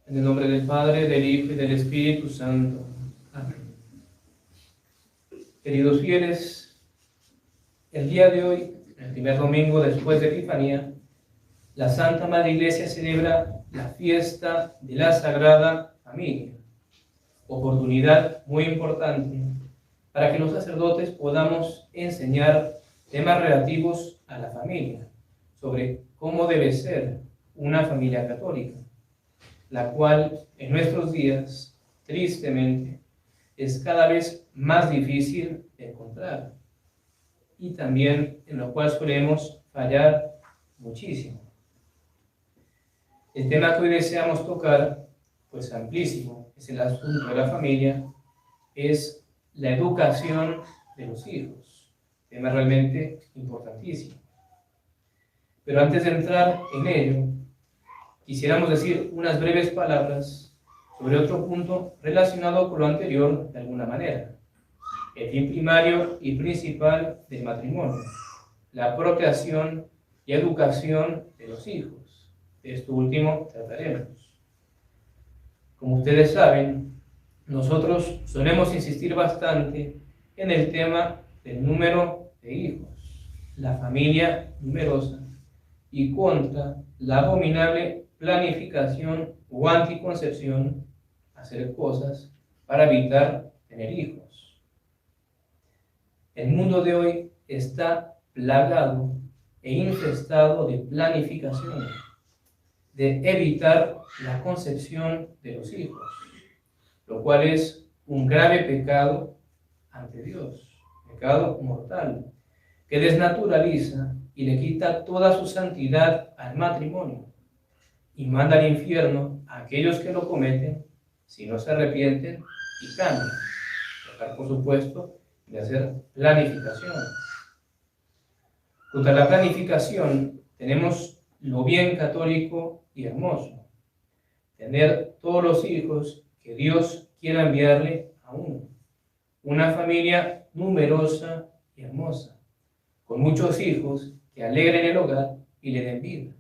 En el nombre del Padre, del Hijo y del Espíritu Santo. Amén. Queridos fieles, el día de hoy, el primer domingo después de Epifanía, la Santa Madre Iglesia celebra la fiesta de la Sagrada Familia. Oportunidad muy importante para que los sacerdotes podamos enseñar temas relativos a la familia, sobre cómo debe ser una familia católica, la cual en nuestros días, tristemente, es cada vez más difícil de encontrar y también en lo cual solemos fallar muchísimo. El tema que hoy deseamos tocar, pues amplísimo, es el asunto de la familia, es la educación de los hijos, tema realmente importantísimo. Pero antes de entrar en ello, quisiéramos decir unas breves palabras sobre otro punto relacionado con lo anterior de alguna manera. El fin primario y principal del matrimonio, la procreación y educación de los hijos. De esto último trataremos. Como ustedes saben, nosotros solemos insistir bastante en el tema del número de hijos, la familia numerosa, y contra la abominable planificación o anticoncepción, hacer cosas para evitar tener hijos. El mundo de hoy está plagado e infestado de planificaciones, de evitar la concepción de los hijos, lo cual es un grave pecado ante Dios, pecado mortal, que desnaturaliza y le quita toda su santidad al matrimonio y manda al infierno a aquellos que lo cometen si no se arrepienten y cambian. Tratar, por supuesto, de hacer planificación. Contra la planificación tenemos lo bien católico y hermoso, tener todos los hijos que Dios quiera enviarle a uno, una familia numerosa y hermosa, con muchos hijos que alegren el hogar y le den vida,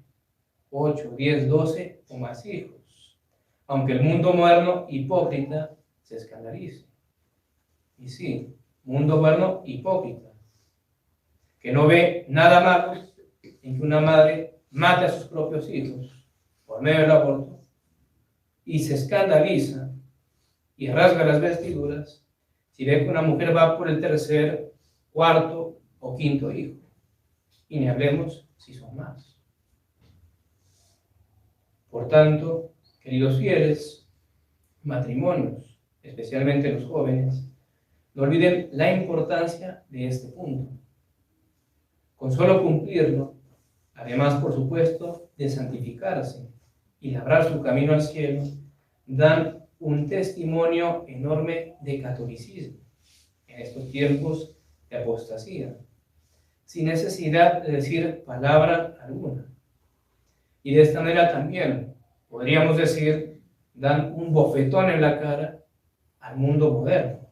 8, 10, 12 o más hijos, aunque el mundo moderno hipócrita se escandalice. Y sí, mundo moderno hipócrita, que no ve nada malo en que una madre mate a sus propios hijos por medio del aborto y se escandaliza y rasga las vestiduras si ve que una mujer va por el tercer, cuarto o quinto hijo. Y ni hablemos si son más. Por tanto, queridos fieles, matrimonios, especialmente los jóvenes, no olviden la importancia de este punto. Con solo cumplirlo, además, por supuesto, de santificarse y labrar su camino al cielo, dan un testimonio enorme de catolicismo en estos tiempos de apostasía, sin necesidad de decir palabra alguna. Y de esta manera también, podríamos decir, dan un bofetón en la cara al mundo moderno,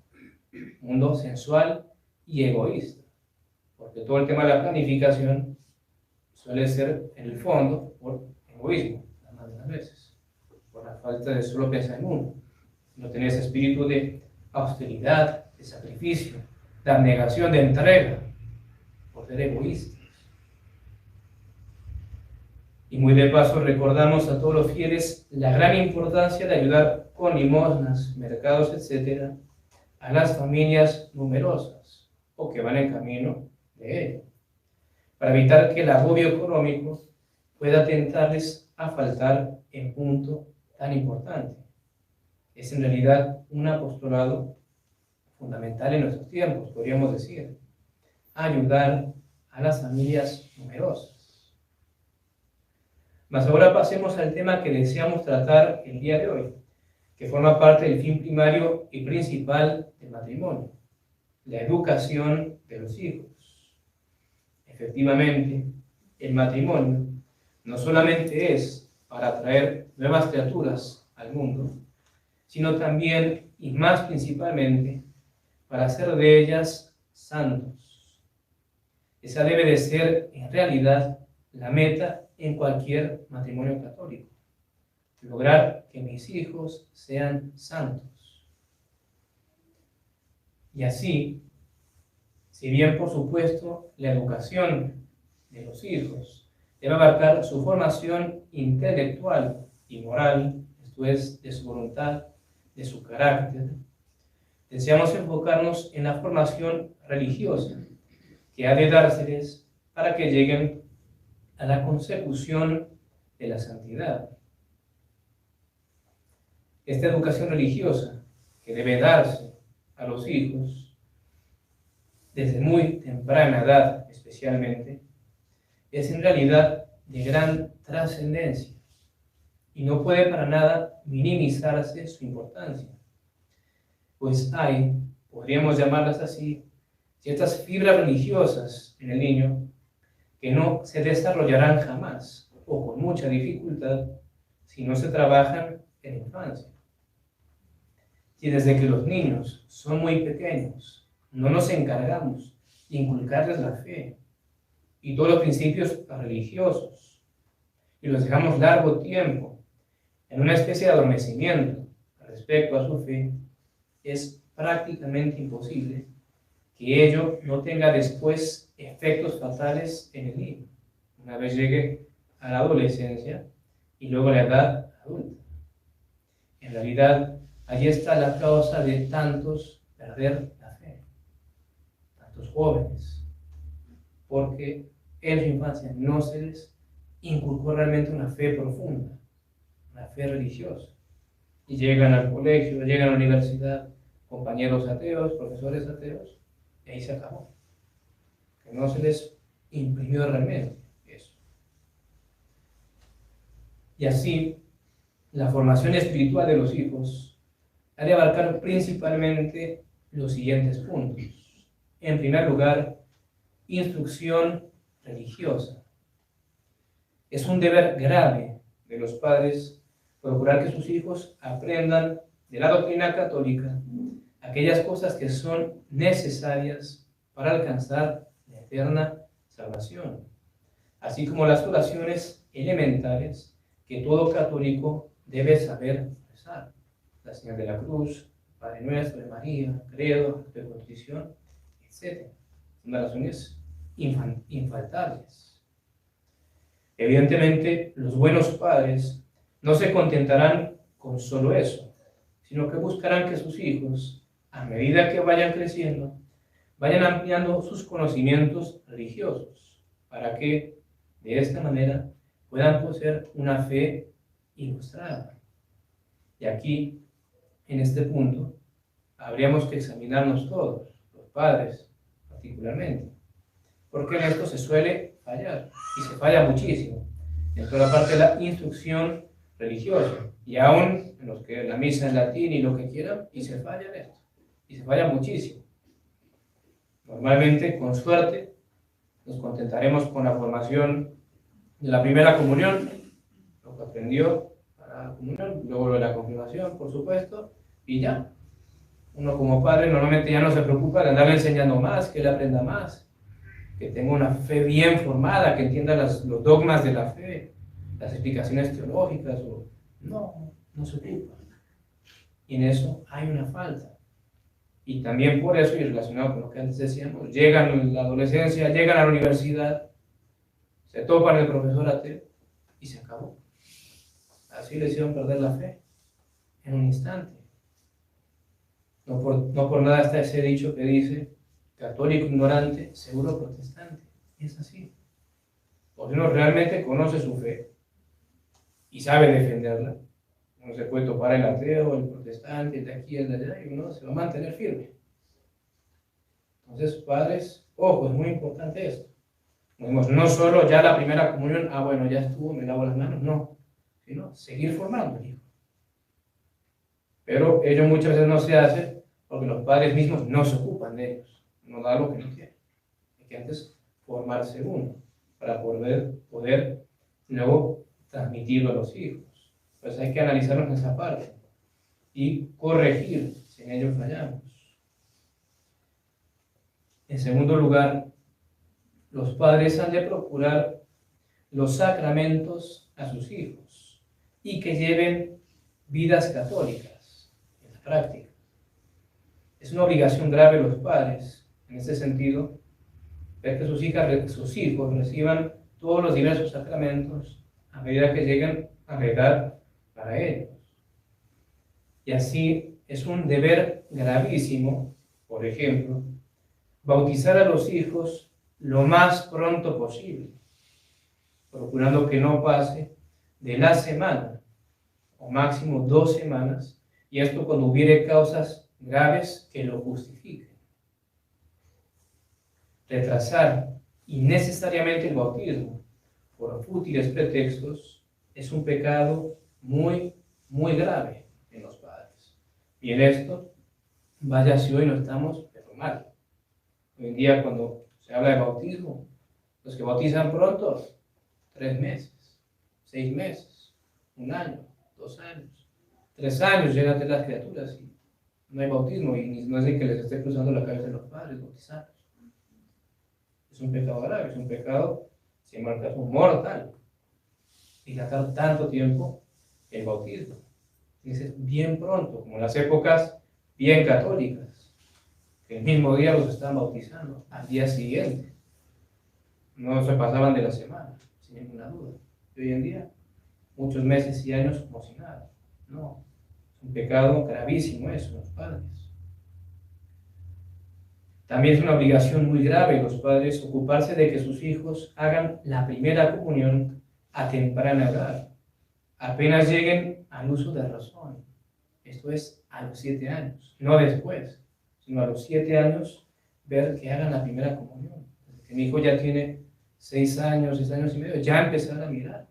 mundo sensual y egoísta, porque todo el tema de la planificación suele ser, en el fondo, por egoísmo, la mayoría de las veces, por la falta de solo pensar en uno. No tener ese espíritu de austeridad, de sacrificio, de abnegación, de entrega, por ser egoístas. Y muy de paso recordamos a todos los fieles la gran importancia de ayudar con limosnas, mercados, etc., a las familias numerosas o que van en camino de ello, para evitar que el agobio económico pueda tentarles a faltar en punto tan importante. Es en realidad un apostolado fundamental en nuestros tiempos, podríamos decir, ayudar a las familias numerosas. Mas ahora pasemos al tema que deseamos tratar el día de hoy, que forma parte del fin primario y principal del matrimonio, la educación de los hijos. Efectivamente, el matrimonio no solamente es para traer nuevas criaturas al mundo, sino también y más principalmente para hacer de ellas santos. Esa debe de ser en realidad la meta en cualquier matrimonio católico. lograr que mis hijos sean santos. Y así, si bien por supuesto la educación de los hijos debe abarcar su formación intelectual y moral, esto es, de su voluntad, de su carácter, deseamos enfocarnos en la formación religiosa que ha de dárseles para que lleguen a la consecución de la santidad. Esta educación religiosa que debe darse a los hijos desde muy temprana edad especialmente, es en realidad de gran trascendencia y no puede para nada minimizarse su importancia, pues hay, podríamos llamarlas así, ciertas fibras religiosas en el niño que no se desarrollarán jamás o con mucha dificultad si no se trabajan en la infancia. Si desde que los niños son muy pequeños no nos encargamos de inculcarles la fe y todos los principios religiosos y los dejamos largo tiempo en una especie de adormecimiento respecto a su fe, es prácticamente imposible que ello no tenga después efectos fatales en el niño, una vez llegue a la adolescencia y luego a la edad adulta. En realidad, allí está la causa de tantos perder la fe, tantos jóvenes, porque en su infancia no se les inculcó realmente una fe profunda, una fe religiosa. Y llegan al colegio, llegan a la universidad, compañeros ateos, profesores ateos, y ahí se acabó. Que no se les imprimió realmente eso. Y así, la formación espiritual de los hijos ha de abarcar principalmente los siguientes puntos. En primer lugar, instrucción religiosa. Es un deber grave de los padres procurar que sus hijos aprendan de la doctrina católica aquellas cosas que son necesarias para alcanzar la eterna salvación, así como las oraciones elementales que todo católico debe saber rezar: la señal de la cruz, Padre Nuestro, de María, credo, de contrición, etc. Son oraciones infaltables. Evidentemente, los buenos padres no se contentarán con solo eso, sino que buscarán que sus hijos, a medida que vayan creciendo, vayan ampliando sus conocimientos religiosos, para que, de esta manera, puedan poseer una fe ilustrada. Y aquí, en este punto, habríamos que examinarnos todos, los padres particularmente, porque en esto se suele fallar, y se falla muchísimo, en toda la parte de la instrucción religiosa, y aún en los que la misa en latín y lo que quieran, y se falla en esto, y se falla muchísimo. Normalmente, con suerte, nos contentaremos con la formación de la primera comunión, lo que aprendió para la comunión, luego lo de la confirmación, por supuesto, y ya. Uno como padre normalmente ya no se preocupa de andarle enseñando más, que él aprenda más, que tenga una fe bien formada, que entienda los dogmas de la fe, las explicaciones teológicas. No se ocupa. Y en eso hay una falta. Y también por eso, y relacionado con lo que antes decíamos, llegan a la adolescencia, llegan a la universidad, se topan el profesor ateo y se acabó. Así le hicieron perder la fe en un instante. No por nada está ese dicho que dice: católico ignorante, seguro protestante. Y es así. Porque uno realmente conoce su fe y sabe defenderla. Uno se puede topar el ateo, el protestante, el de aquí, el de allá, y uno se va a mantener firme. Entonces, padres, ojo, es muy importante esto. No solo ya la primera comunión, bueno, ya estuvo, me lavo las manos, no. Sino seguir formando al hijo. Pero ello muchas veces no se hace porque los padres mismos no se ocupan de ellos. No da lo que no tienen. Hay que antes formarse uno para poder luego transmitirlo a los hijos. Pues hay que analizarnos en esa parte y corregir si en ello fallamos. En segundo lugar, los padres han de procurar los sacramentos a sus hijos, y que lleven vidas católicas en la práctica. Es una obligación grave de los padres, en este sentido, ver que sus hijos reciban todos los diversos sacramentos a medida que lleguen a la edad para ellos. Y así es un deber gravísimo, por ejemplo, bautizar a los hijos lo más pronto posible, procurando que no pase de la semana o máximo 2 semanas, y esto cuando hubiere causas graves que lo justifiquen. Retrasar innecesariamente el bautismo por fútiles pretextos es un pecado muy, muy grave en los padres. Y en esto, vaya si hoy no estamos, pero mal. Hoy en día cuando se habla de bautismo, los que bautizan pronto, 3 meses, 6 meses, 1 año, 2 años, 3 años llegan a tener las criaturas y no hay bautismo, y no es de que les esté cruzando la cabeza a los padres bautizarlos. Es un pecado grave, es un pecado, si marcas un mortal, dilatar tanto tiempo el bautismo. Dice bien pronto, como en las épocas bien católicas, que el mismo día los estaban bautizando, al día siguiente. No se pasaban de la semana, sin ninguna duda. Y hoy en día, muchos meses y años como si nada. No, es un pecado gravísimo eso, los padres. También es una obligación muy grave de los padres ocuparse de que sus hijos hagan la primera comunión a temprana edad, apenas lleguen al uso de razón. Esto es a los 7 años, no después, sino a los 7 años ver que hagan la primera comunión. Desde que mi hijo ya tiene 6 años, 6 años y medio, ya empezar a mirar,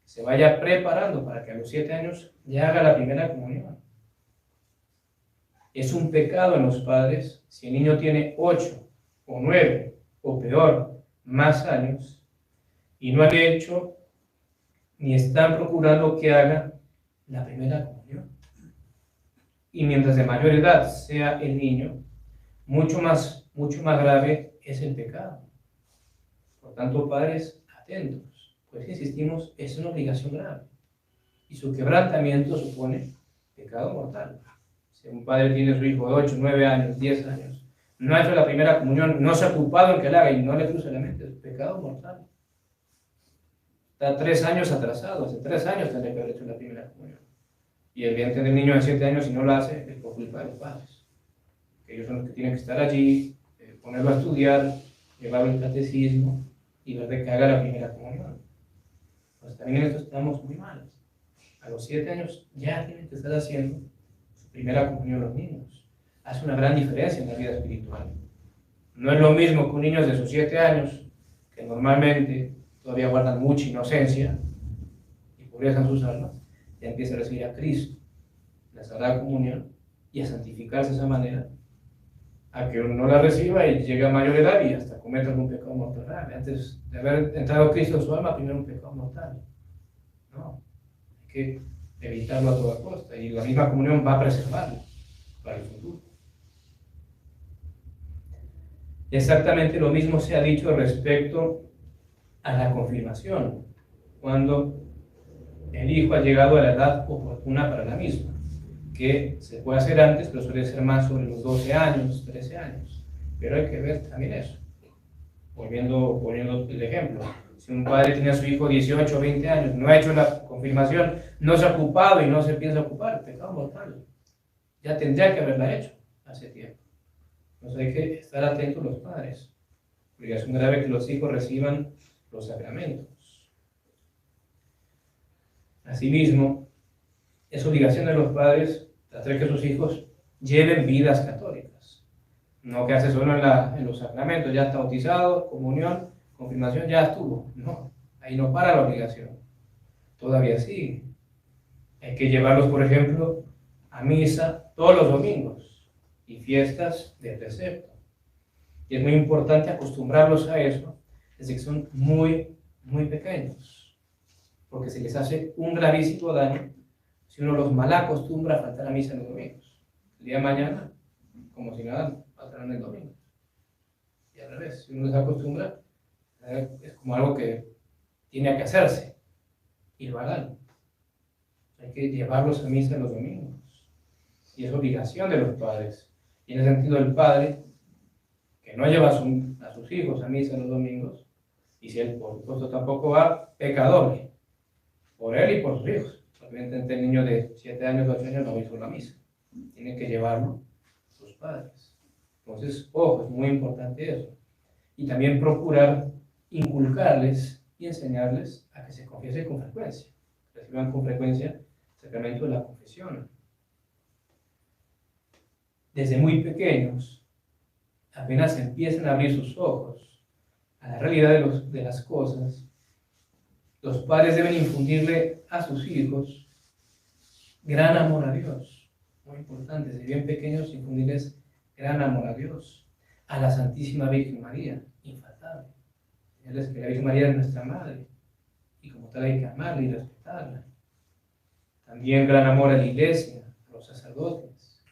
que se vaya preparando para que a los 7 años ya haga la primera comunión. Es un pecado en los padres si el niño tiene 8 o 9 o peor, más años y no han hecho ni están procurando que haga la primera comunión. Y mientras de mayor edad sea el niño, mucho más grave es el pecado. Por tanto, padres, atentos, pues insistimos, es una obligación grave y su quebrantamiento supone pecado mortal. Si un padre tiene a su hijo de 8, 9 años, 10 años, no ha hecho la primera comunión, no se ha ocupado en que la haga y no le cruza la mente, es pecado mortal. Está 3 años atrasado, hace 3 años tendría que haber hecho la primera comunión. Y el evidente del niño de 7 años, si no lo hace, es por culpa de los padres. Ellos son los que tienen que estar allí, ponerlo a estudiar, llevarlo al catecismo y ver de que haga la primera comunión. Pues también en esto estamos muy mal. A los 7 años ya tienen que estar haciendo su primera comunión los niños. Hace una gran diferencia en la vida espiritual. No es lo mismo que un niño de sus 7 años, que normalmente todavía guardan mucha inocencia y pureza en sus almas, ya empieza a recibir a Cristo, la Sagrada Comunión, y a santificarse de esa manera, a que uno no la reciba y llegue a mayor edad y hasta cometa algún pecado mortal. Antes de haber entrado Cristo en su alma, primero un pecado mortal. No, hay que evitarlo a toda costa, y la misma comunión va a preservarlo para el futuro. Exactamente lo mismo se ha dicho respecto a la confirmación, cuando el hijo ha llegado a la edad oportuna para la misma, que se puede hacer antes, pero suele ser más sobre los 12 años, 13 años. Pero hay que ver también eso. Poniendo el ejemplo, si un padre tiene a su hijo 18 o 20 años, no ha hecho la confirmación, no se ha ocupado y no se piensa ocupar, pecado mortal. Ya tendría que haberla hecho hace tiempo. Entonces hay que estar atentos los padres, porque es un grave que los hijos reciban los sacramentos. Asimismo, es obligación de los padres hacer que sus hijos lleven vidas católicas. No que hace solo en los sacramentos, ya está bautizado, comunión, confirmación, ya estuvo. No, ahí no para la obligación. Todavía sigue. Hay que llevarlos, por ejemplo, a misa todos los domingos y fiestas de precepto. Y es muy importante acostumbrarlos a eso desde que son muy, muy pequeños, porque se les hace un gravísimo daño si uno los mal acostumbra a faltar a misa en los domingos. El día de mañana, como si nada, faltarán el domingo. Y al revés, si uno les acostumbra, es como algo que tiene que hacerse, y lo harán. hay que llevarlos a misa los domingos. Y es obligación de los padres. Y en ese sentido el padre, que no lleva a sus hijos a misa los domingos, y si él por supuesto tampoco va, pecador, por él y por sus hijos. Obviamente el niño de 7 años, 8 años no va a ir a la misa. Tienen que llevarlo sus padres. Entonces, ojo, es muy importante eso. Y también procurar inculcarles y enseñarles a que se confiesen con frecuencia. Reciban con frecuencia el sacramento de la confesión. Desde muy pequeños, apenas empiezan a abrir sus ojos a la realidad de las cosas, los padres deben infundirle a sus hijos gran amor a Dios. Muy importante, desde bien pequeños infundirles gran amor a Dios, a la Santísima Virgen María, infaltable. Enseñarles que la Virgen María es nuestra madre y como tal hay que amarla y respetarla. También gran amor a la Iglesia, a los sacerdotes.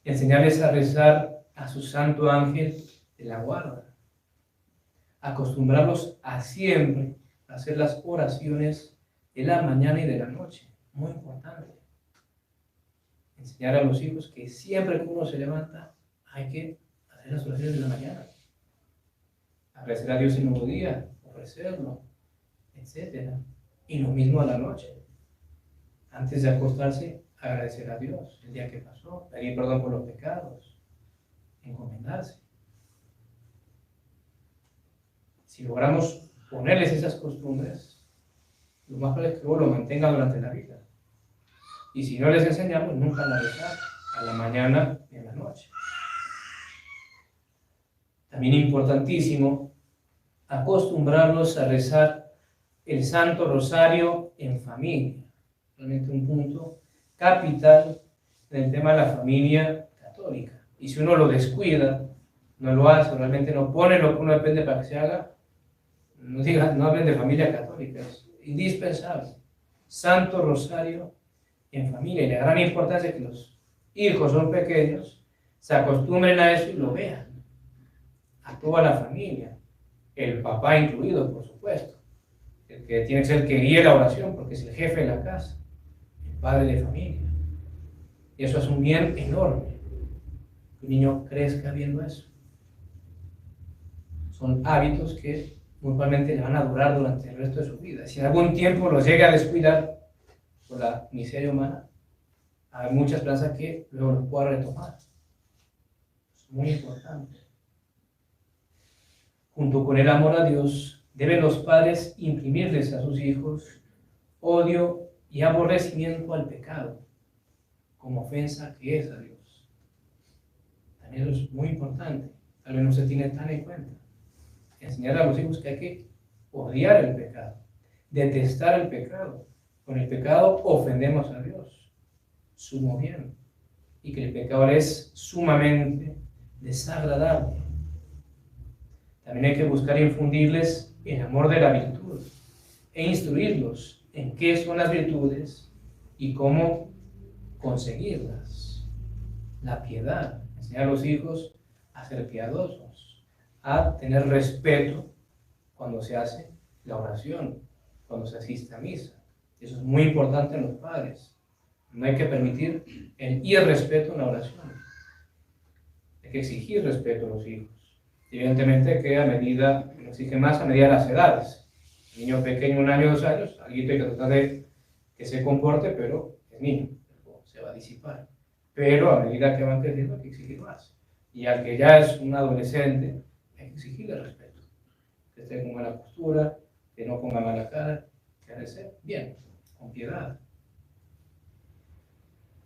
Enseñarles a rezar a su santo ángel de la guarda. Acostumbrarlos a siempre hacer las oraciones de la mañana y de la noche. Muy importante. Enseñar a los hijos que siempre que uno se levanta hay que hacer las oraciones de la mañana. Agradecer a Dios el nuevo día, ofrecerlo, etc. Y lo mismo a la noche. Antes de acostarse, agradecer a Dios el día que pasó, pedir perdón por los pecados, encomendarse. Si logramos ponerles esas costumbres, lo más probable es que lo mantengan durante la vida. Y si no les enseñamos, nunca van a rezar a la mañana y en la noche. También importantísimo, acostumbrarlos a rezar el Santo Rosario en familia. Realmente un punto capital en el tema de la familia católica. Y si uno lo descuida, no lo hace, realmente no pone lo que uno depende para que se haga, no hablen de familia católica, es indispensable. Santo Rosario en familia. Y la gran importancia es que los hijos son pequeños, se acostumbren a eso y lo vean. A toda la familia, el papá incluido, por supuesto. El que tiene que ser el que guíe la oración, porque es el jefe de la casa, el padre de familia. Y eso es un bien enorme, que un niño crezca viendo eso. Son hábitos que normalmente le van a durar durante el resto de su vida. Si en algún tiempo los llega a descuidar por la miseria humana, hay mucha esperanza que luego los pueda retomar. Es muy importante. Junto con el amor a Dios, deben los padres imprimirles a sus hijos odio y aborrecimiento al pecado, como ofensa que es a Dios. También eso es muy importante, tal vez no se tiene tan en cuenta. Enseñar a los hijos que hay que odiar el pecado, detestar el pecado. Con el pecado ofendemos a Dios, sumo bien, y que el pecado es sumamente desagradable. También hay que buscar infundirles el amor de la virtud e instruirlos en qué son las virtudes y cómo conseguirlas. La piedad, enseñar a los hijos a ser piadosos, a tener respeto cuando se hace la oración, cuando se asiste a misa. Eso es muy importante en los padres. No hay que permitir el irrespeto en la oración. Hay que exigir respeto a los hijos. Evidentemente que exige más a medida de las edades. El niño pequeño, 1 año, 2 años, alguito hay que tratar de que se comporte, pero es niño, se va a disipar. Pero a medida que van creciendo hay que exigir más. Y al que ya es un adolescente, hay que exigirle respeto. Que esté con buena postura, que no ponga mala cara, que ha de ser bien, con piedad.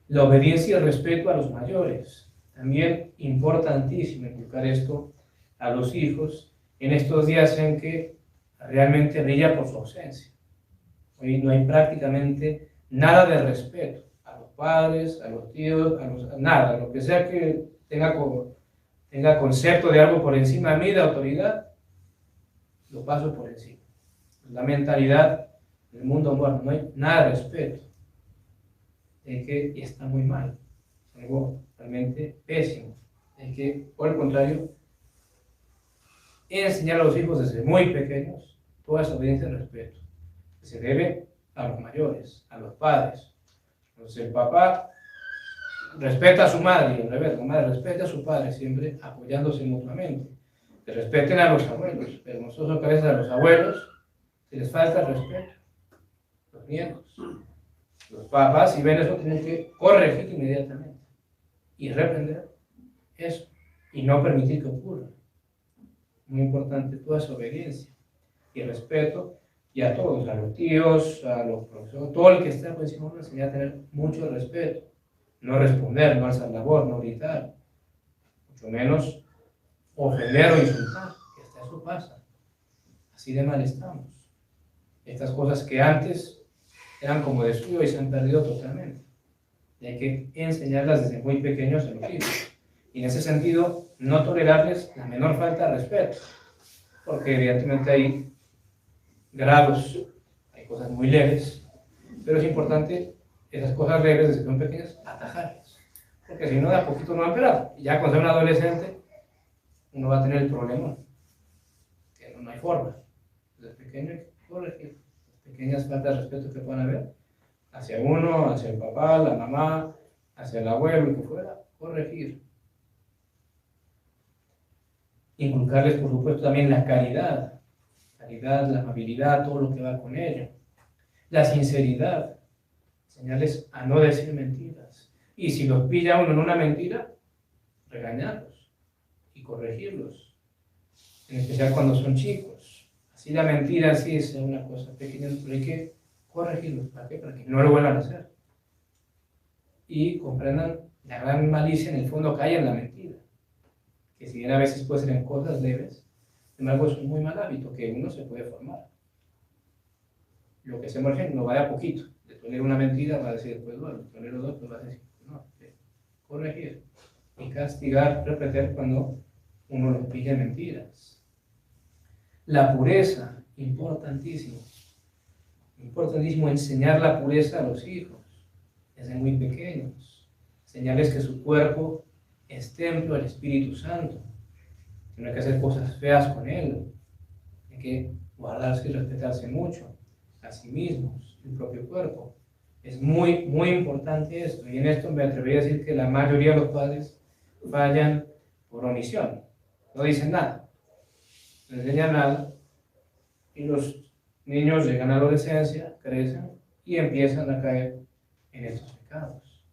La obediencia y el respeto a los mayores. También importantísimo inculcar esto a los hijos en estos días en que realmente brilla por su ausencia. Hoy no hay prácticamente nada de respeto a los padres, a los tíos, nada, lo que sea que tenga concepto de algo por encima de mí, de autoridad, lo paso por encima. La mentalidad del mundo moderno, no hay nada de respeto. Es que está muy mal, es algo realmente pésimo. Es que, por el contrario, enseñar a los hijos desde muy pequeños toda esa obediencia y respeto que se debe a los mayores, a los padres, Entonces el papá respeta a su madre y al revés, la madre respeta a su padre, siempre apoyándose mutuamente. Que respeten a los abuelos, pero nosotros a veces a los abuelos se les falta el respeto. Los nietos, los papás, si ven eso, tienen que corregir inmediatamente y reprender eso y no permitir que ocurra. Muy importante toda esa obediencia y respeto, y a todos, a los tíos, a los profesores, todo el que está por encima, enseñar a tener mucho respeto, no responder, no alzar la voz, no gritar, mucho menos ofender o insultar, que hasta eso pasa. Así de mal estamos. Estas cosas que antes eran como de suyo y se han perdido totalmente. Y hay que enseñarlas desde muy pequeños a los hijos. Y en ese sentido, no tolerarles la menor falta de respeto, porque evidentemente hay grados, hay cosas muy leves, pero es importante esas cosas leves desde que son pequeñas, atajarlas, porque si no, de a poquito no va a empeorar. Y ya cuando sea un adolescente, uno va a tener el problema, que no hay forma. Desde pequeño hay que corregir las pequeñas faltas de respeto que puedan haber hacia uno, hacia el papá, la mamá, hacia el abuelo, lo que fuera, corregir. Inculcarles, por supuesto, también la caridad, la amabilidad, todo lo que va con ello. La sinceridad, enseñarles a no decir mentiras. Y si los pilla uno en una mentira, regañarlos y corregirlos, en especial cuando son chicos. Así la mentira sí es una cosa pequeña, pero hay que corregirlos. ¿Para qué? Para que no lo vuelvan a hacer. Y comprendan la gran malicia en el fondo que hay en la mentira. Que si bien a veces puede ser en cosas leves, sin embargo es un muy mal hábito que uno se puede formar. Lo que se margen no va de a poquito. De tolerar una mentira va a decir después, bueno, tolero dos, pues va a decir, no, corregir y castigar, repetir cuando uno los pilla mentiras. La pureza, importantísimo. Importantísimo enseñar la pureza a los hijos, desde muy pequeños. Enseñarles que su cuerpo es templo del Espíritu Santo. No hay que hacer cosas feas con él. Hay que guardarse y respetarse mucho a sí mismos, el propio cuerpo. Es muy, muy importante esto. Y en esto me atrevería a decir que la mayoría de los padres fallan por omisión. No dicen nada. No enseñan nada. Y los niños llegan a la adolescencia, crecen y empiezan a caer en estos pecados.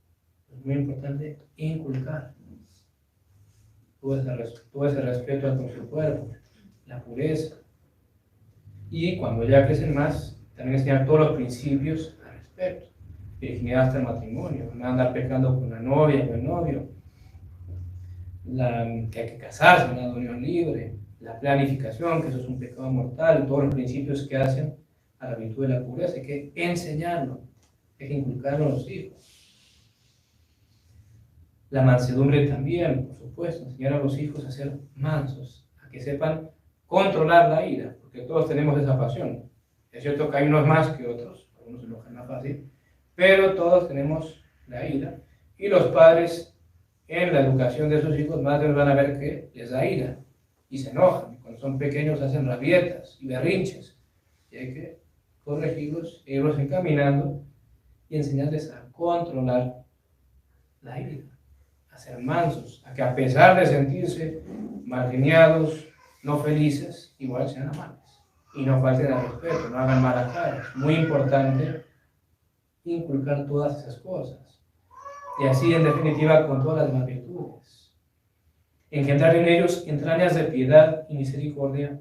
Es muy importante inculcar todo ese respeto al propio cuerpo, la pureza. Y cuando ya crecen más, también enseñar todos los principios al respecto. Virginidad hasta el matrimonio, no andar pecando con la novia o el novio, que hay que casarse, una unión libre, la planificación, que eso es un pecado mortal, todos los principios que hacen a la virtud de la pureza, hay que enseñarlo, hay que inculcarlo a los hijos. La mansedumbre también, por supuesto, enseñar a los hijos a ser mansos, a que sepan controlar la ira, porque todos tenemos esa pasión. Es cierto que hay unos más que otros, algunos se enojan más fácil, pero todos tenemos la ira. Y los padres, en la educación de sus hijos, más van a ver que les da ira y se enojan. Cuando son pequeños hacen rabietas y berrinches. Y hay que corregirlos, irlos encaminando y enseñarles a controlar la ira, a ser mansos, a que a pesar de sentirse marginados, no felices, igual sean amables. Y no falten al respeto, no hagan mala cara. Es muy importante inculcar todas esas cosas. Y así, en definitiva, con todas las demás virtudes. Engendrar en ellos entrañas de piedad y misericordia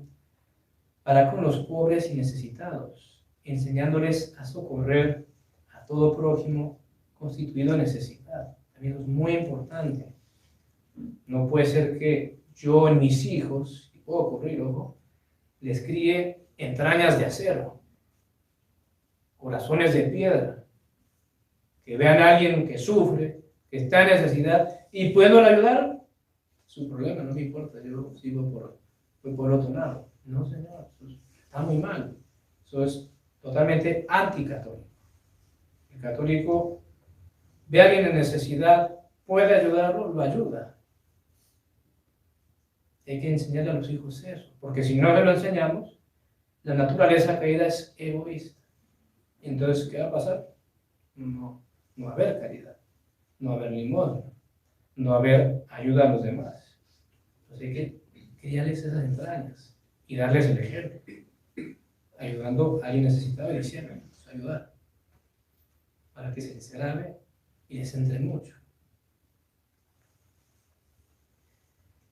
para con los pobres y necesitados, enseñándoles a socorrer a todo prójimo constituido en necesidad. También es muy importante. No puede ser que yo en mis hijos, y puedo ocurrir, ojo, les críe entrañas de acero, corazones de piedra, que vean a alguien que sufre, que está en necesidad, y puedo ayudar, su problema, no me importa, yo sigo por otro lado. No, señor, eso está muy mal. Eso es totalmente anticatólico. El católico ve a alguien en necesidad, puede ayudarlo, lo ayuda. Hay que enseñarle a los hijos eso, porque si no se lo enseñamos, la naturaleza caída es egoísta. Entonces, ¿qué va a pasar? No no haber caridad, no haber limosna, no haber ayuda a los demás. Entonces hay que criarles esas entrañas y darles el ejemplo, ayudando a alguien necesitado y diciendo, ayudar, para que se les grabe y les entre mucho.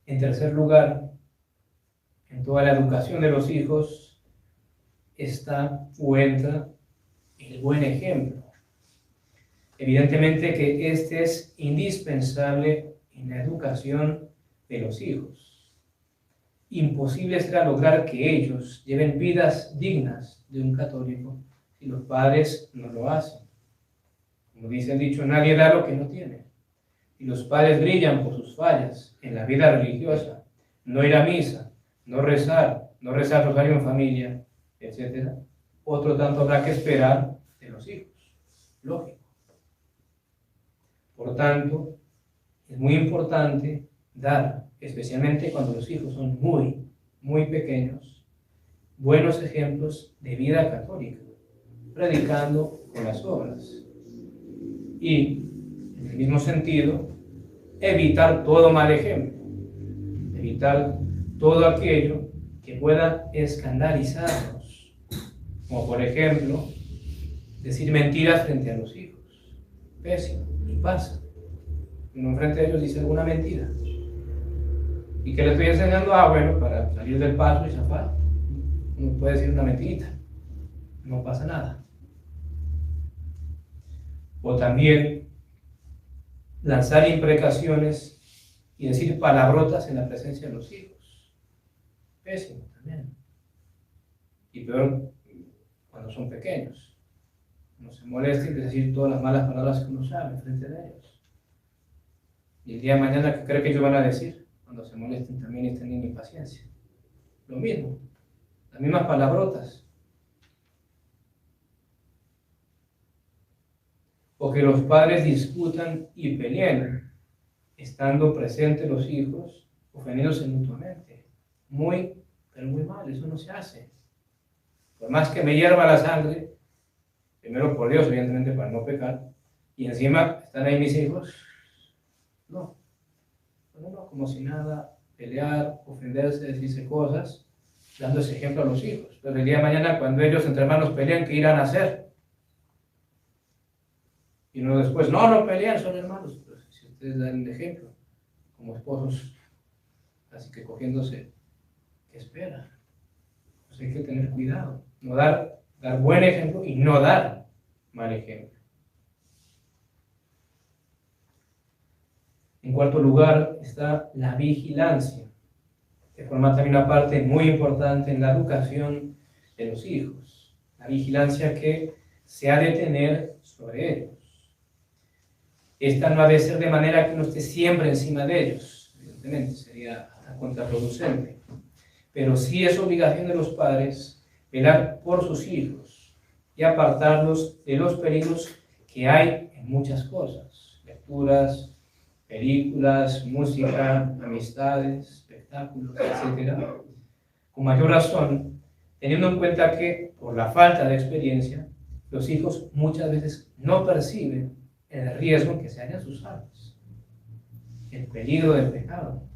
En tercer lugar, en toda la educación de los hijos está o entra el buen ejemplo. Evidentemente que este es indispensable en la educación de los hijos. Imposible será lograr que ellos lleven vidas dignas de un católico si los padres no lo hacen. Como dice el dicho, nadie da lo que no tiene. Y los padres brillan por sus fallas en la vida religiosa, no ir a misa, no rezar rosario en familia, etc. Otro tanto habrá que esperar de los hijos. Lógico. Por tanto, es muy importante dar, especialmente cuando los hijos son muy, muy pequeños, buenos ejemplos de vida católica, predicando con las obras. Y, en el mismo sentido, evitar todo mal ejemplo, evitar todo aquello que pueda escandalizarnos, como por ejemplo, decir mentiras frente a los hijos. Pésimo, y pasa. Uno frente a ellos dice alguna mentira. ¿Y que le estoy enseñando? Bueno, para salir del paso y zafar. Uno puede decir una mentirita, no pasa nada. O también lanzar imprecaciones y decir palabrotas en la presencia de los hijos. Pésimo también. Y peor cuando son pequeños. No se molesten de decir todas las malas palabras que uno sabe frente de ellos. Y el día de mañana, ¿qué cree que ellos van a decir? Cuando se molesten también y estén en impaciencia. Lo mismo. Las mismas palabrotas. O que los padres discutan y peleen, estando presentes los hijos, ofendiéndose mutuamente. Muy, pero muy mal, eso no se hace. Por más que me hierva la sangre, primero por Dios, evidentemente, para no pecar, y encima están ahí mis hijos, no. No, como si nada, pelear, ofenderse, decirse cosas, dando ese ejemplo a los hijos. Pero el día de mañana, cuando ellos entre hermanos pelean, ¿qué irán a hacer? Y uno después, no pelean, son hermanos. Pero si ustedes dan el ejemplo, como esposos, así que cogiéndose, ¿qué espera? Pues hay que tener cuidado, no dar buen ejemplo y no dar mal ejemplo. En cuarto lugar está la vigilancia, que forma también una parte muy importante en la educación de los hijos. La vigilancia que se ha de tener sobre ellos. Esta no ha de ser de manera que uno esté siempre encima de ellos, evidentemente, sería contraproducente. Pero sí es obligación de los padres velar por sus hijos y apartarlos de los peligros que hay en muchas cosas, lecturas, películas, música, amistades, espectáculos, etc. Con mayor razón, teniendo en cuenta que, por la falta de experiencia, los hijos muchas veces no perciben el riesgo que se halla en sus almas, el peligro del pecado.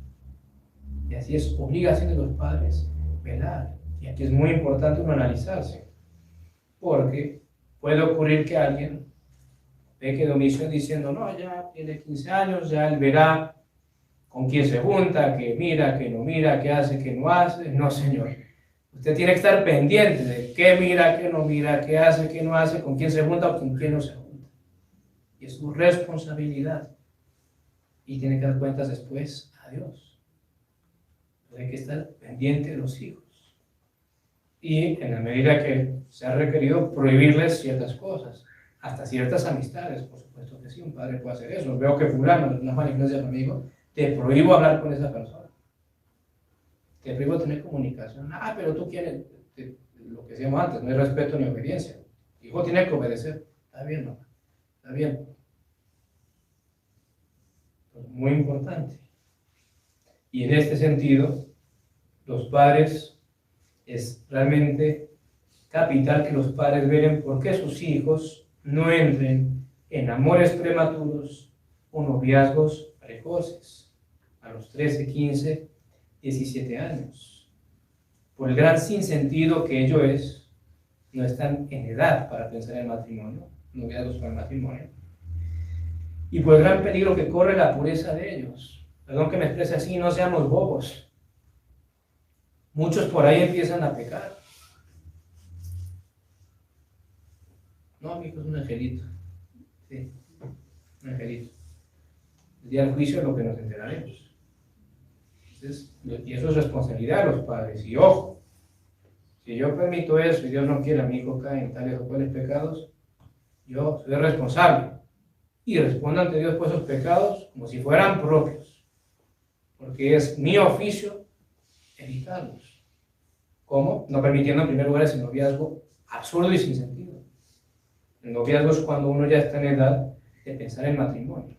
Y así es obligación de los padres velar. Y aquí es muy importante uno analizarse, porque puede ocurrir que alguien peque de omisión diciendo, no, ya tiene 15 años, ya él verá con quién se junta, que mira, que no mira, que hace, que no hace. No, señor. Usted tiene que estar pendiente de qué mira, qué no mira, qué hace, qué no hace, con quién se junta o con quién no se junta. Y es su responsabilidad. Y tiene que dar cuentas después a Dios. Entonces hay que estar pendiente de los hijos. Y en la medida que se ha requerido, prohibirles ciertas cosas. Hasta ciertas amistades, por supuesto que sí, un padre puede hacer eso. Veo que fulano es una mala influencia conmigo, te prohíbo hablar con esa persona. Te prohíbo tener comunicación. Pero tú quieres, lo que decíamos antes, no hay respeto ni obediencia. El hijo tiene que obedecer. Está bien, ¿no? Está bien. Pues muy importante. Y en este sentido, los padres, es realmente capital que los padres velen por qué sus hijos no entren en amores prematuros o noviazgos precoces, a los 13, 15, 17 años. Por el gran sinsentido que ello es, no están en edad para pensar en matrimonio, noviazgos para el matrimonio. Y por el gran peligro que corre la pureza de ellos. Perdón que me exprese así, no seamos bobos. Muchos por ahí empiezan a pecar. No, mi hijo es un angelito. Sí, un angelito. El día del juicio es lo que nos enteraremos. Entonces, y eso es responsabilidad de los padres. Y ojo, si yo permito eso y Dios no quiere, a mi hijo cae en tales o cuales pecados, yo soy responsable. Y respondo ante Dios por esos pecados como si fueran propios. Porque es mi oficio evitarlos. ¿Cómo? No permitiendo en primer lugar ese noviazgo absurdo y sin sentido. El noviazgo es cuando uno ya está en edad de pensar en matrimonio,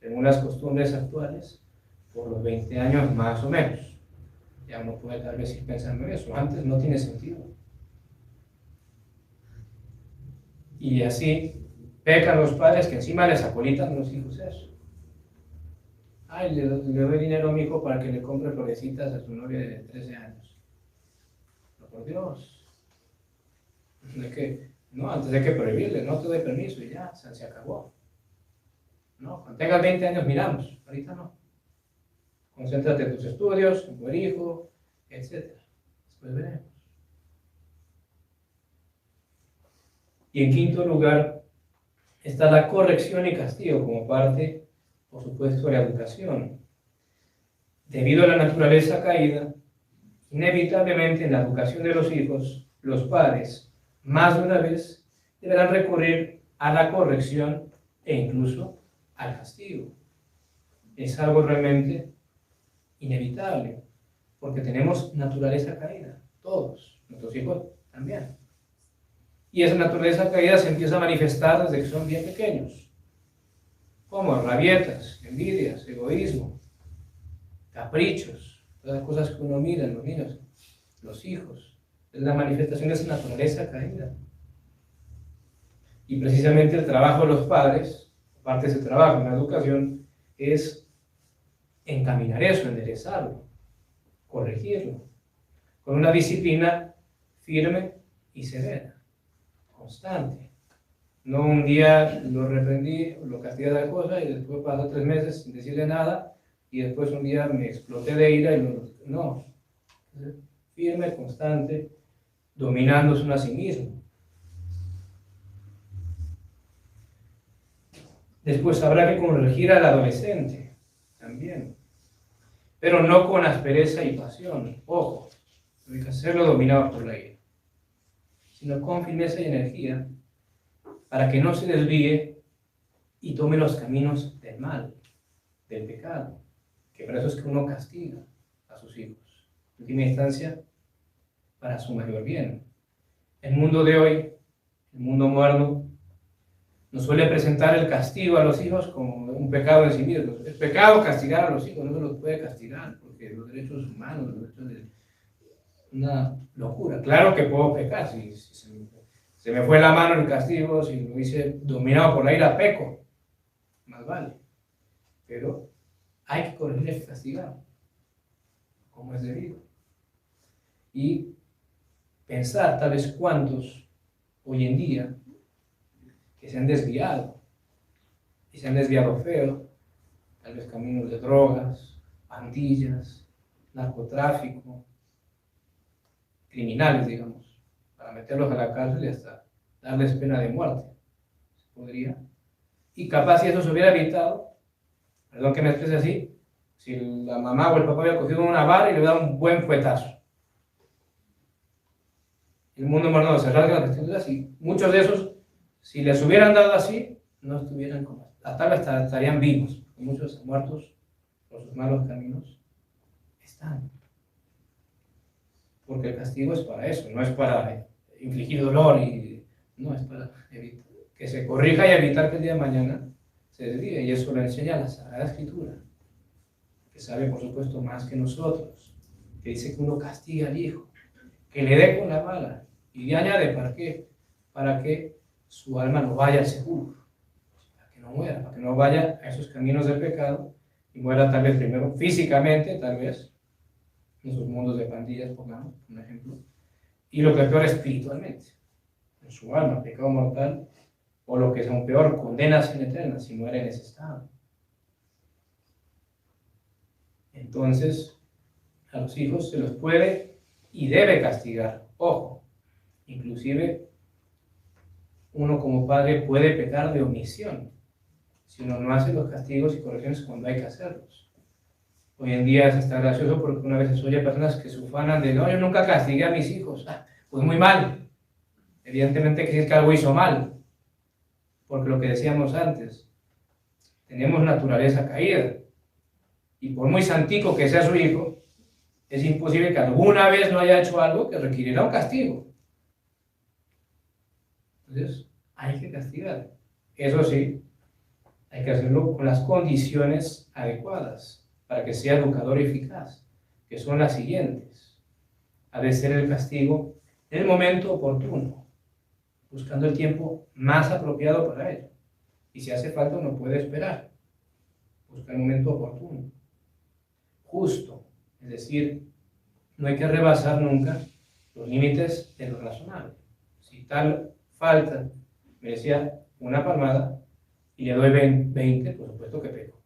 según las costumbres actuales, por los 20 años más o menos. Ya uno puede tal vez ir pensando en eso, antes no tiene sentido. Y así pecan los padres que encima les acolitan a los hijos eso. Ay, le doy dinero a mi hijo para que le compre florecitas a su novia de 13 años. No, por Dios. No, antes hay que prohibirle, no te doy permiso y ya, se acabó. No, cuando tengas 20 años miramos, ahorita no. Concéntrate en tus estudios, en tu hijo, etc. Después veremos. Y en quinto lugar, está la corrección y castigo como parte, por supuesto, de la educación. Debido a la naturaleza caída, inevitablemente en la educación de los hijos, los padres, más de una vez, deberán recurrir a la corrección e incluso al castigo. Es algo realmente inevitable, porque tenemos naturaleza caída, todos, nuestros hijos también. Y esa naturaleza caída se empieza a manifestar desde que son bien pequeños, como rabietas, envidias, egoísmo, caprichos, todas las cosas que uno mira en los niños, los hijos. Es la manifestación de esa naturaleza caída. Y precisamente el trabajo de los padres, parte de ese trabajo en la educación, es encaminar eso, enderezarlo, corregirlo, con una disciplina firme y severa, constante. No un día lo reprendí, lo castigué de la cosa y después pasó 3 meses sin decirle nada y después un día me exploté de ira y no. Firme, constante, dominándose uno a sí mismo. Después habrá que corregir al adolescente también, pero no con aspereza y pasión, ojo, no hay que hacerlo dominado por la ira, sino con firmeza y energía, para que no se desvíe y tome los caminos del mal, del pecado, que por eso es que uno castiga a sus hijos, en última instancia, para su mayor bien. El mundo de hoy, el mundo moderno, nos suele presentar el castigo a los hijos como un pecado en sí mismo. Es pecado castigar a los hijos, no se los puede castigar, porque los derechos humanos, los derechos de una locura. Claro que puedo pecar, si se me fue la mano el castigo, si lo hice dominado por la ira, peco, más vale. Pero hay que corregir el castigado, como es debido. Y pensar tal vez cuántos hoy en día que se han desviado, y se han desviado feo, tal vez caminos de drogas, pandillas, narcotráfico, criminales, digamos, para meterlos a la cárcel y hasta darles pena de muerte, se podría. Y capaz si eso se hubiera evitado, perdón que me exprese así, si la mamá o el papá hubiera cogido una vara y le hubiera dado un buen fuetazo. El mundo moderno se rasga las vestiduras y muchos de esos, si les hubieran dado así, no estuvieran como tal vez estarían vivos, y muchos muertos por sus malos caminos están. Porque el castigo es para eso, no es para infligir dolor, no, es para evitar, que se corrija y evitar que el día de mañana se desvíe. Y eso lo enseña la Sagrada Escritura, que sabe por supuesto más que nosotros, que dice que uno castiga al hijo, que le dé con la bala, y le añade ¿para qué? Para que su alma no vaya al sepulcro. para que no vaya a esos caminos del pecado y muera tal vez primero físicamente, tal vez, en sus mundos de pandillas, pongamos un ejemplo, y lo que es peor espiritualmente, en su alma, pecado mortal, o lo que es aún peor, condenación eterna, si muere en ese estado. Entonces, a los hijos se los puede y debe castigar. Ojo, inclusive uno como padre puede pecar de omisión si uno no hace los castigos y correcciones cuando hay que hacerlos. Hoy en día es hasta gracioso porque una vez se oye personas que se ufanan de no, yo nunca castigué a mis hijos. Pues muy mal. Evidentemente que es que algo hizo mal. Porque lo que decíamos antes, tenemos naturaleza caída. Y por muy santico que sea su hijo, es imposible que alguna vez no haya hecho algo que requiriera un castigo. Entonces, hay que castigar. Eso sí, hay que hacerlo con las condiciones adecuadas para que sea educador y eficaz, que son las siguientes. Ha de ser el castigo en el momento oportuno, buscando el tiempo más apropiado para ello. Y si hace falta, uno puede esperar. Buscar el momento oportuno. Justo, es decir, no hay que rebasar nunca los límites de lo razonable. Si tal falta merecía una palmada y le doy 20, por supuesto que peco.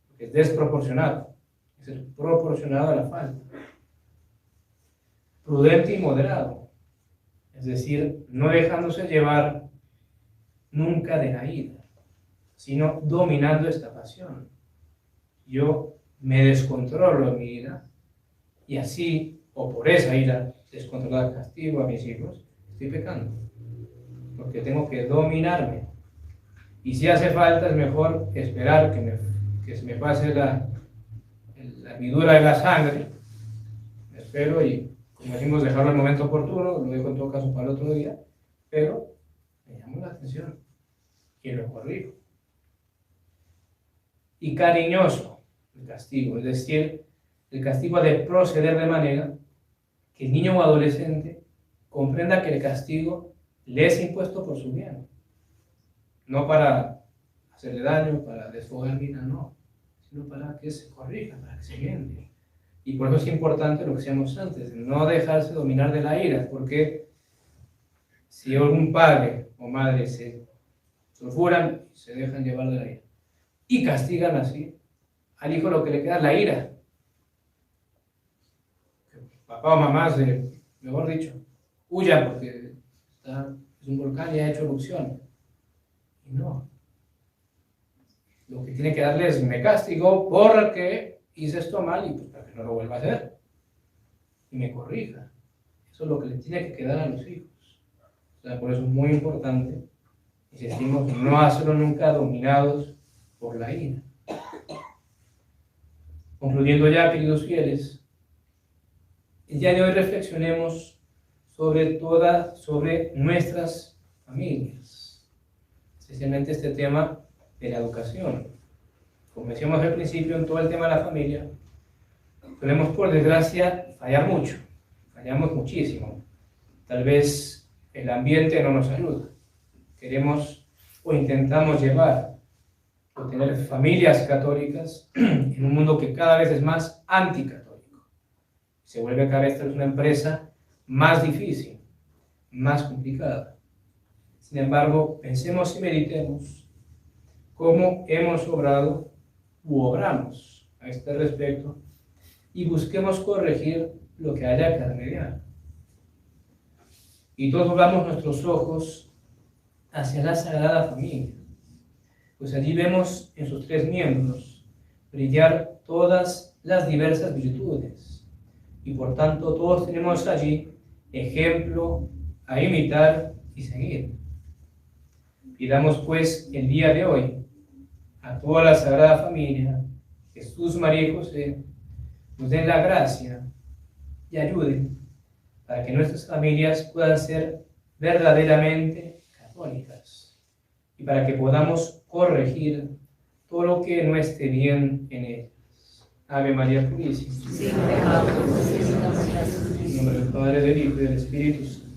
Porque es desproporcionado. Es proporcionado a la falta. Prudente y moderado. Es decir, no dejándose llevar nunca de la ira, sino dominando esta pasión. Yo me descontrolo en mi ira y así, o por esa ira descontrolada, castigo a mis hijos, estoy pecando. Porque tengo que dominarme. Y si hace falta, es mejor esperar que se me pase la hervidura de la sangre. Me espero y, como decimos, dejarlo al momento oportuno, lo dejo en todo caso para el otro día, pero me llama la atención y lo corrijo. Y cariñoso el castigo, es decir, el castigo ha de proceder de manera que el niño o adolescente comprenda que el castigo le es impuesto por su bien, no para hacerle daño, para desfogar vida, no, sino para que se corrija, para que se enmiende. Y por eso es importante lo que decíamos antes, no dejarse dominar de la ira, porque si algún padre o madre se sulfuran, se dejan llevar de la ira y castigan así, al hijo lo que le queda es la ira. Papá o mamá, mejor dicho, huya porque es un volcán y ha hecho erupción. Y no. Lo que tiene que darle es, me castigo porque hice esto mal y pues para que no lo vuelva a hacer. Y me corrija. Eso es lo que le tiene que quedar a los hijos. O sea, por eso es muy importante, insistimos, no hacerlo nunca dominados por la ira. Concluyendo ya, queridos fieles, el día de hoy reflexionemos sobre nuestras familias, especialmente este tema de la educación. Como decíamos al principio, en todo el tema de la familia, solemos por desgracia fallar mucho, fallamos muchísimo. Tal vez el ambiente no nos ayuda. Queremos o intentamos llevar o tener familias católicas en un mundo que cada vez es más anticatólico. Se vuelve cada vez una empresa más difícil, más complicada. Sin embargo, pensemos y meditemos cómo hemos obrado u obramos a este respecto y busquemos corregir lo que haya que remediar. Y todos volvamos nuestros ojos hacia la Sagrada Familia, pues allí vemos en sus tres miembros brillar todas las diversas virtudes y por tanto todos tenemos allí ejemplo a imitar y seguir. Pidamos pues el día de hoy a toda la Sagrada Familia, Jesús, María y José, nos den la gracia y ayuden para que nuestras familias puedan ser verdaderamente católicas y para que podamos corregir todo lo que no esté bien en ellas. Ave María Purísima. En nombre del Padre, del Hijo y del Espíritu Santo.